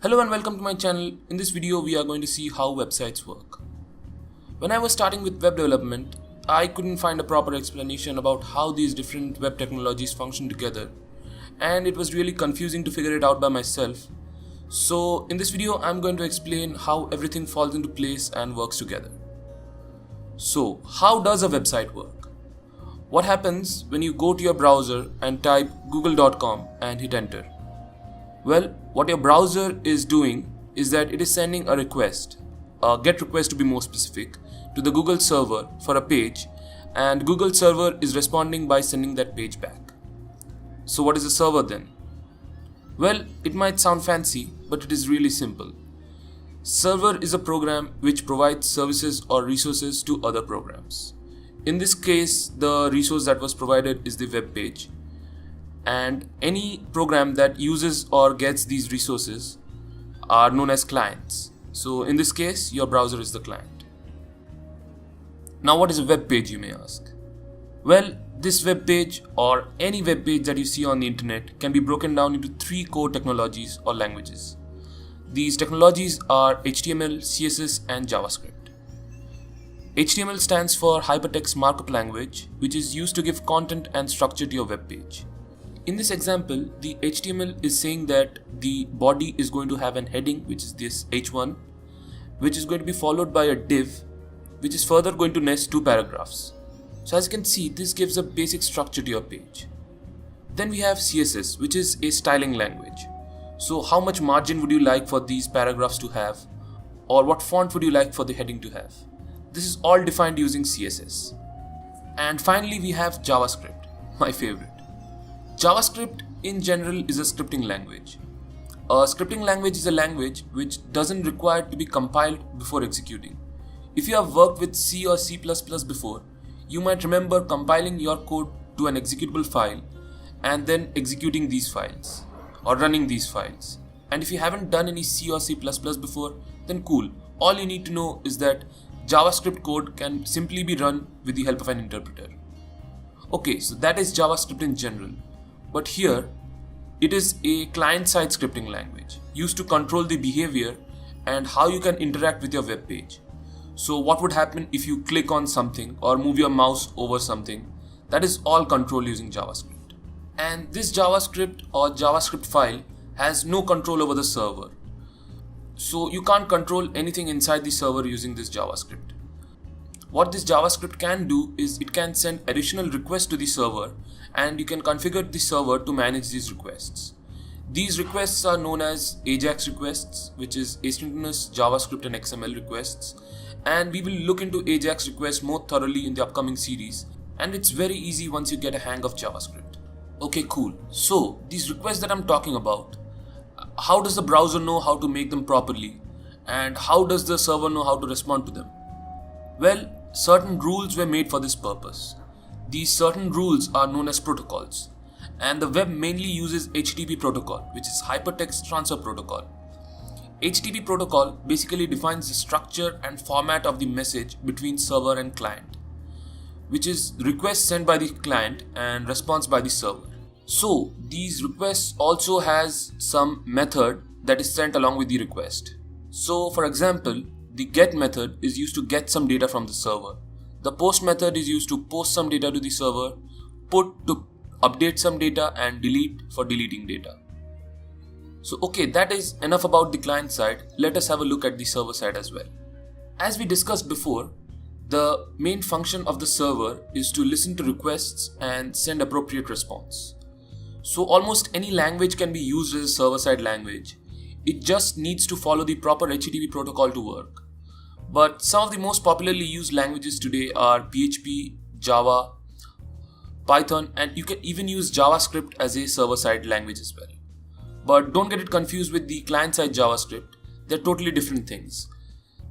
Hello and welcome to my channel. In this video we are going to see how websites work. When I was starting with web development, I couldn't find a proper explanation about how these different web technologies function together, and it was really confusing to figure it out by myself. So in this video I'm going to explain how everything falls into place and works together. So how does a website work? What happens when you go to your browser and type google.com and hit enter? Well, what your browser is doing is that it is sending a request, a GET request to be more specific, to the Google server for a page, and Google server is responding by sending that page back. So what is a server then? Well, it might sound fancy, but it is really simple. Server is a program which provides services or resources to other programs. In this case, the resource that was provided is the web page. And any program that uses or gets these resources are known as clients. So in this case, your browser is the client. Now what is a web page, you may ask? Well, this web page or any web page that you see on the internet can be broken down into three core technologies or languages. These technologies are HTML, CSS and JavaScript. HTML stands for Hypertext Markup Language, which is used to give content and structure to your web page. In this example, the HTML is saying that the body is going to have an heading, which is this h1, which is going to be followed by a div, which is further going to nest two paragraphs. So as you can see, this gives a basic structure to your page. Then we have CSS, which is a styling language. So how much margin would you like for these paragraphs to have, or what font would you like for the heading to have? This is all defined using CSS. And finally we have JavaScript, my favorite. JavaScript in general is a scripting language. A scripting language is a language which doesn't require to be compiled before executing. If you have worked with C or C++ before, you might remember compiling your code to an executable file and then executing these files or running these files. And if you haven't done any C or C++ before, then cool. All you need to know is that JavaScript code can simply be run with the help of an interpreter. Okay, so that is JavaScript in general. But here, it is a client-side scripting language used to control the behavior and how you can interact with your web page. So what would happen if you click on something or move your mouse over something? That is all controlled using JavaScript. And this JavaScript or JavaScript file has no control over the server. So you can't control anything inside the server using this JavaScript. What this JavaScript can do is it can send additional requests to the server, and you can configure the server to manage these requests. These requests are known as AJAX requests, which is asynchronous JavaScript and XML requests, and we will look into AJAX requests more thoroughly in the upcoming series, and it's very easy once you get a hang of JavaScript. Okay, cool. So these requests that I'm talking about, how does the browser know how to make them properly, and how does the server know how to respond to them? Well, certain rules were made for this purpose. These certain rules are known as protocols, and the web mainly uses HTTP protocol, which is Hypertext Transfer Protocol. HTTP protocol basically defines the structure and format of the message between server and client, which is requests sent by the client and response by the server. So these requests also has some method that is sent along with the request. So for example, the get method is used to get some data from the server. The post method is used to post some data to the server, put to update some data, and delete for deleting data. So okay, that is enough about the client side. Let us have a look at the server side as well. As we discussed before, the main function of the server is to listen to requests and send appropriate response. So almost any language can be used as a server-side language. It just needs to follow the proper HTTP protocol to work. But some of the most popularly used languages today are PHP, Java, Python, and you can even use JavaScript as a server-side language as well. But don't get it confused with the client-side JavaScript. They're totally different things.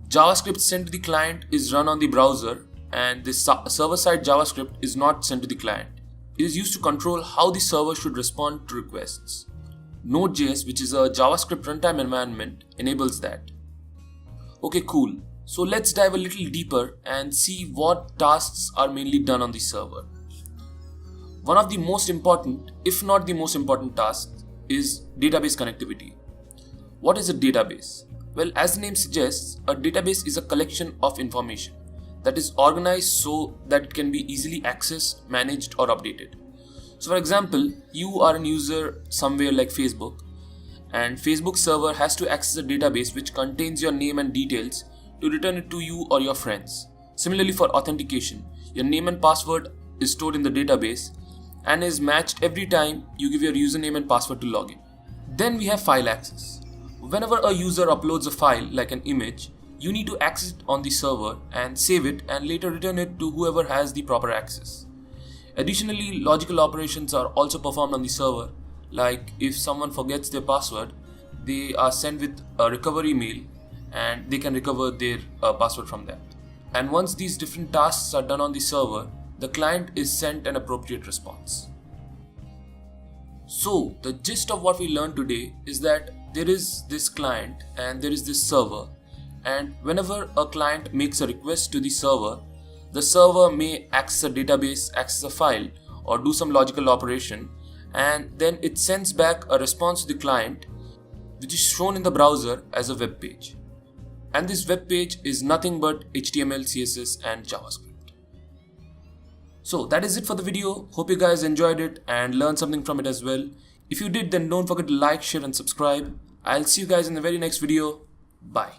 JavaScript sent to the client is run on the browser, and the server-side JavaScript is not sent to the client. It is used to control how the server should respond to requests. Node.js, which is a JavaScript runtime environment, enables that. Okay, cool. So let's dive a little deeper and see what tasks are mainly done on the server. One of the most important, if not the most important task, is database connectivity. What is a database? Well, as the name suggests, a database is a collection of information that is organized so that it can be easily accessed, managed, or updated. So for example, you are a user somewhere like Facebook, and Facebook server has to access a database which contains your name and details to return it to you or your friends. Similarly, for authentication, your name and password is stored in the database and is matched every time you give your username and password to log in. Then we have file access. Whenever a user uploads a file like an image, you need to access it on the server and save it and later return it to whoever has the proper access. Additionally, logical operations are also performed on the server, like if someone forgets their password, they are sent with a recovery mail and they can recover their password from that. And once these different tasks are done on the server, the client is sent an appropriate response. So the gist of what we learned today is that there is this client and there is this server, and whenever a client makes a request to the server may access a database, access a file, or do some logical operation, and then it sends back a response to the client which is shown in the browser as a web page. And this web page is nothing but HTML, CSS and JavaScript. So that is it for the video. Hope you guys enjoyed it and learned something from it as well. If you did, then don't forget to like, share and subscribe. I'll see you guys in the very next video. Bye.